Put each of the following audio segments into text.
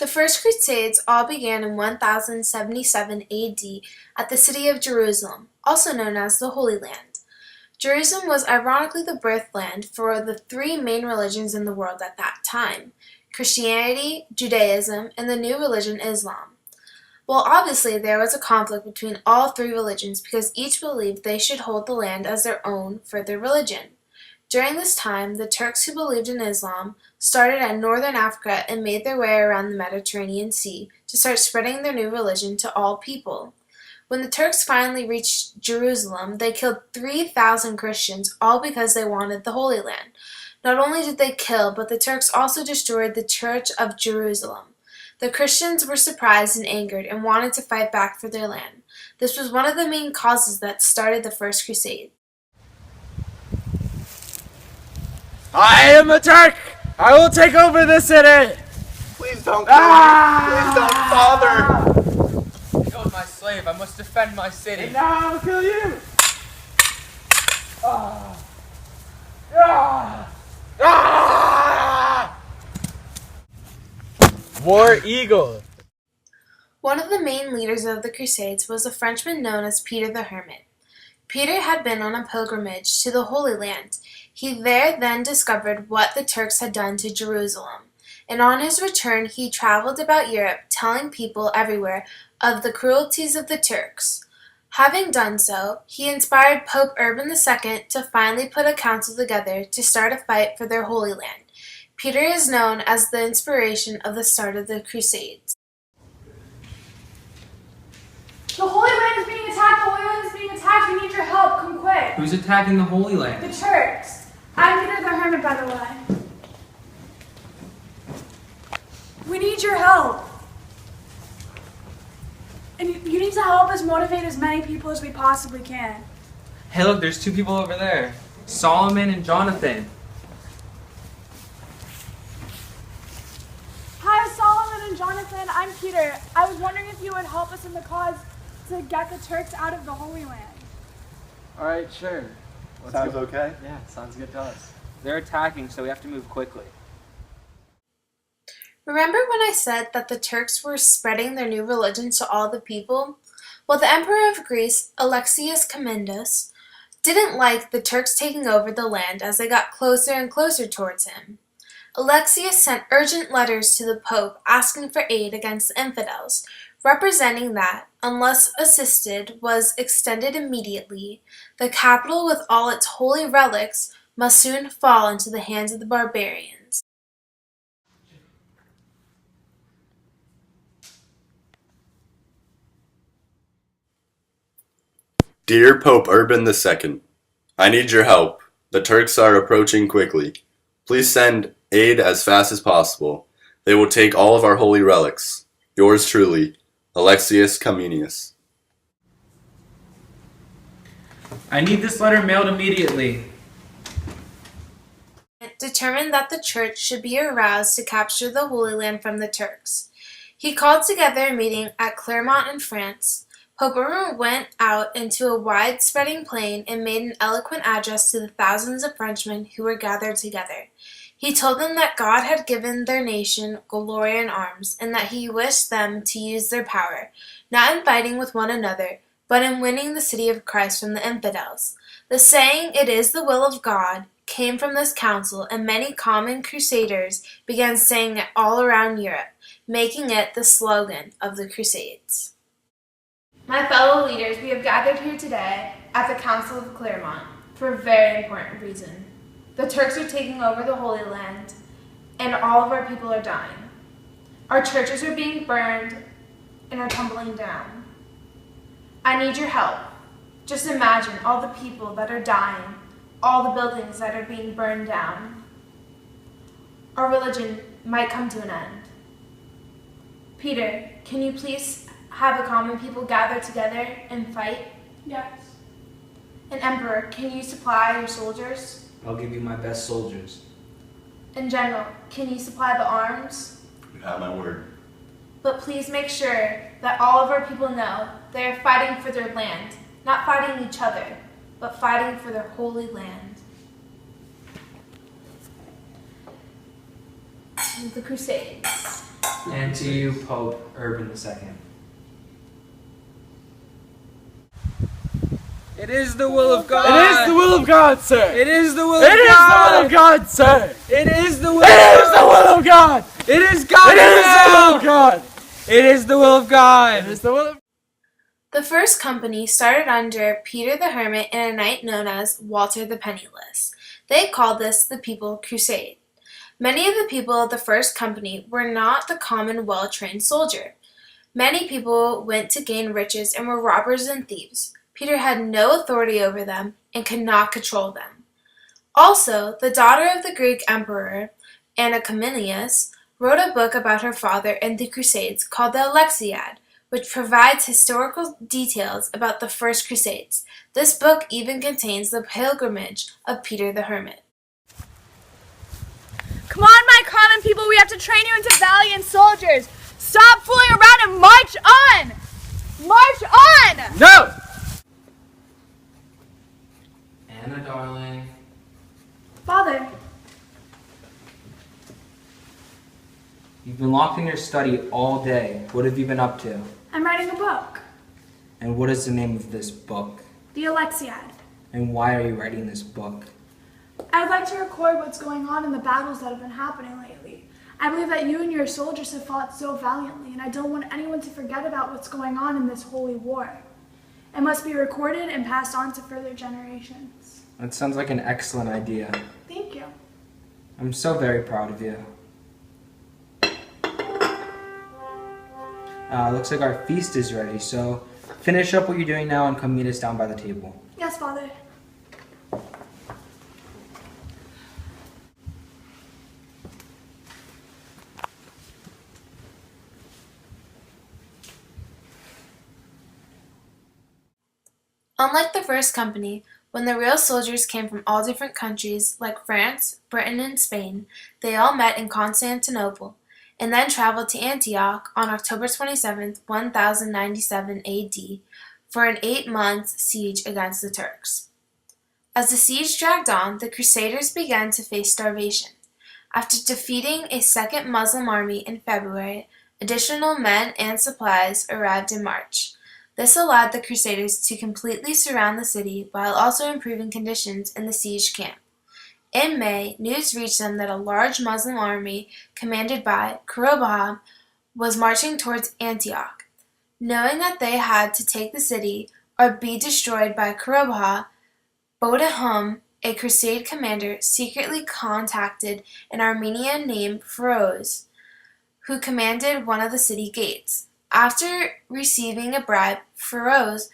The First Crusades all began in 1077 AD at the city of Jerusalem, also known as the Holy Land. Jerusalem was ironically the birthland for the three main religions in the world at that time: Christianity, Judaism, and the new religion Islam. Well, obviously there was a conflict between all three religions because each believed they should hold the land as their own for their religion. During this time, the Turks who believed in Islam started at northern Africa and made their way around the Mediterranean Sea to start spreading their new religion to all people. When the Turks finally reached Jerusalem, they killed 3,000 Christians, all because they wanted the Holy Land. Not only did they kill, but the Turks also destroyed the Church of Jerusalem. The Christians were surprised and angered and wanted to fight back for their land. This was one of the main causes that started the First Crusade. I am a Turk! I will take over the city! Please don't kill me! Please don't, Father! I killed my slave. I must defend my city. And now I will kill you! War Eagle. One of the main leaders of the Crusades was a Frenchman known as Peter the Hermit. Peter had been on a pilgrimage to the Holy Land. He there then discovered what the Turks had done to Jerusalem, and on his return he traveled about Europe telling people everywhere of the cruelties of the Turks. Having done so, he inspired Pope Urban II to finally put a council together to start a fight for their Holy Land. Peter is known as the inspiration of the start of the Crusades. The Holy Land is being attacked! The Holy Land is being attacked! We need your help! Come quick! Who's attacking the Holy Land? The Turks! I'm Peter the Hermit, by the way. We need your help! And you need to help us motivate as many people as we possibly can. Hey, look, there's two people over there. Solomon and Jonathan. Hi, Solomon and Jonathan. I'm Peter. I was wondering if you would help us in the cause to get the Turks out of the Holy Land. Alright, sure. Sounds okay? Yeah, sounds good to us. They're attacking, so we have to move quickly. Remember when I said that the Turks were spreading their new religion to all the people? Well, the Emperor of Greece, Alexius Comnenus, didn't like the Turks taking over the land as they got closer and closer towards him. Alexius sent urgent letters to the Pope asking for aid against the infidels, representing that, unless assistance was extended immediately, the capital with all its holy relics must soon fall into the hands of the barbarians. Dear Pope Urban II, I need your help. The Turks are approaching quickly. Please send aid as fast as possible. They will take all of our holy relics. Yours truly, Alexius Comnenus. I need this letter mailed immediately. Determined that the church should be aroused to capture the Holy Land from the Turks. He called together a meeting at Clermont in France. Pope Urban went out into a wide-spreading plain and made an eloquent address to the thousands of Frenchmen who were gathered together. He told them that God had given their nation glory in arms, and that he wished them to use their power, not in fighting with one another, but in winning the city of Christ from the infidels. The saying, "It is the will of God," came from this council, and many common crusaders began saying it all around Europe, making it the slogan of the Crusades. My fellow leaders, we have gathered here today at the Council of Clermont for a very important reason. The Turks are taking over the Holy Land, and all of our people are dying. Our churches are being burned and are tumbling down. I need your help. Just imagine all the people that are dying, all the buildings that are being burned down. Our religion might come to an end. Peter, can you please have the common people gather together and fight? Yes. And Emperor, can you supply your soldiers? I'll give you my best soldiers. And General, can you supply the arms? You have my word. But please make sure that all of our people know they are fighting for their land, not fighting each other, but fighting for their holy land. The Crusades. And to you, Pope Urban II. It is the will of God. It is the will of God, sir. It is the will It of is the God. will of God, sir. It is the will. It is the will of God. It is God's It is the will will. of God. It is the will of God. It is the will of The first company started under Peter the Hermit and a knight known as Walter the Penniless. They called this the People Crusade. Many of the people of the first company were not the common well-trained soldier. Many people went to gain riches and were robbers and thieves. Peter had no authority over them and could not control them. Also, the daughter of the Greek emperor, Anna Comnenus, wrote a book about her father and the Crusades called the Alexiad, which provides historical details about the first Crusades. This book even contains the pilgrimage of Peter the Hermit. Come on, my common people, we have to train you into valiant soldiers. Stop fooling around and march on! March on! No! Anna, darling. Father, You've been locked in your study all day. What have you been up to? I'm writing a book, And what is the name of this book? the Alexiad. And why are you writing this book? I would like to record what's going on in the battles that have been happening lately. I believe that you and your soldiers have fought so valiantly, and I don't want anyone to forget about what's going on in this holy war. It must be recorded and passed on to further generations. That sounds like an excellent idea. Thank you. I'm so very proud of you. Looks like our feast is ready, so finish up what you're doing now and come meet us down by the table. Yes, Father. Unlike the first company, when the real soldiers came from all different countries like France, Britain, and Spain, they all met in Constantinople and then traveled to Antioch on October 27, 1097 AD for an 8-month siege against the Turks. As the siege dragged on, the Crusaders began to face starvation. After defeating a second Muslim army in February, additional men and supplies arrived in March. This allowed the Crusaders to completely surround the city while also improving conditions in the siege camp. In May, news reached them that a large Muslim army commanded by Crusades was marching towards Antioch. Knowing that they had to take the city or be destroyed by Crusades, Boudahum, a Crusade commander, secretly contacted an Armenian named Feroz, who commanded one of the city gates. After receiving a bribe, Feroz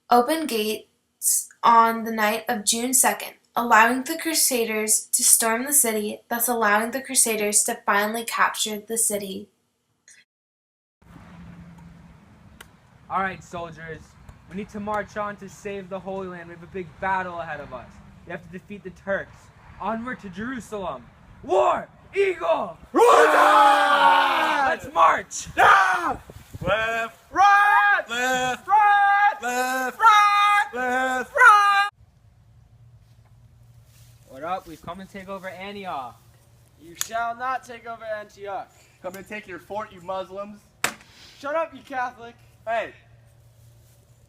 opened gates on the night of June 2nd, allowing the Crusaders to storm the city, thus allowing the Crusaders to finally capture the city. Alright, soldiers. We need to march on to save the Holy Land. We have a big battle ahead of us. We have to defeat the Turks. Onward to Jerusalem. War! Eagle! Let's march! Left, Right! left, Right! left, Right! left. Right! What up? We've come to take over Antioch. You shall not take over Antioch. Come and take your fort, you Muslims. Shut up, you Catholic. Hey,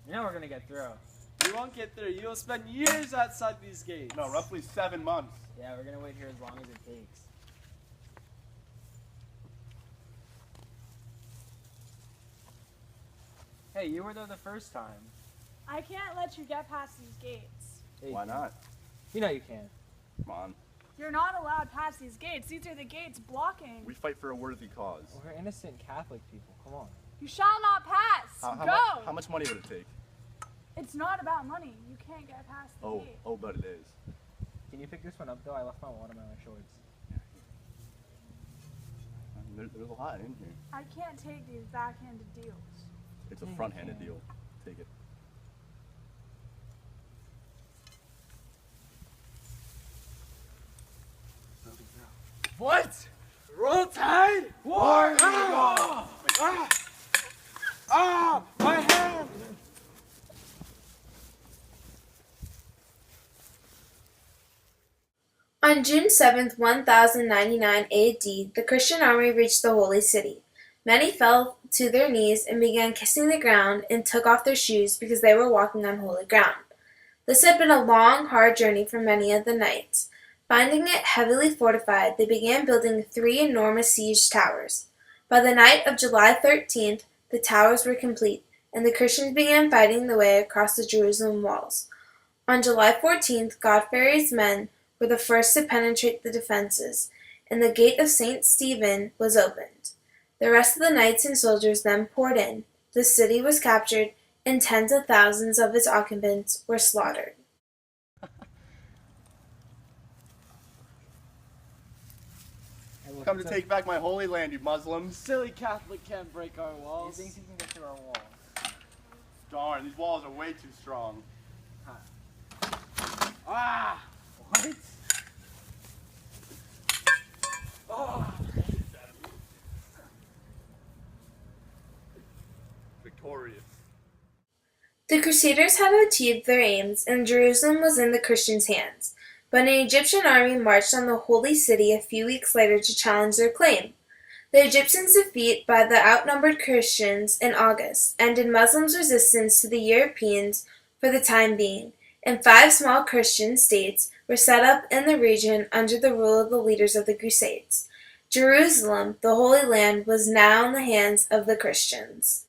You know we're gonna get through. You won't get through. You'll spend years outside these gates. no, roughly 7 months. Yeah, we're gonna wait here as long as it takes. Hey, you were there the first time. I can't let you get past these gates. Hey, Why not? You know you can. Come on. You're not allowed past these gates. These are the gates blocking. We fight for a worthy cause. We're innocent Catholic people. Come on. You shall not pass. Go. How much money would it take? It's not about money. You can't get past the gate. Oh, but it is. Can you pick this one up though? I left my watermelon shorts. There's a lot in here. I can't take these backhanded deals. It's a Yeah, you front-handed can. deal. Take it. What? Roll Tide? War Eagle! My hand! On June 7, 1099 AD, the Christian army reached the Holy City. Many fell to their knees and began kissing the ground and took off their shoes because they were walking on holy ground. This had been a long, hard journey for many of the knights. Finding it heavily fortified, they began building 3 enormous siege towers. By the night of July 13th, the towers were complete, and the Christians began fighting their way across the Jerusalem walls. On July 14th, Godfrey's men were the first to penetrate the defenses, and the gate of St. Stephen was opened. The rest of the knights and soldiers then poured in. The city was captured, and tens of thousands of its occupants were slaughtered. Come to take back my holy land, you Muslims. Silly Catholic can't break our walls. He thinks he can get through our walls. Darn, these walls are way too strong. Ah! What? Oh! Victorious. The Crusaders had achieved their aims, and Jerusalem was in the Christians' hands. But an Egyptian army marched on the holy city a few weeks later to challenge their claim. The Egyptians' defeat by the outnumbered Christians in August ended Muslims' resistance to the Europeans for the time being, and 5 small Christian states were set up in the region under the rule of the leaders of the Crusades. Jerusalem, the Holy Land, was now in the hands of the Christians.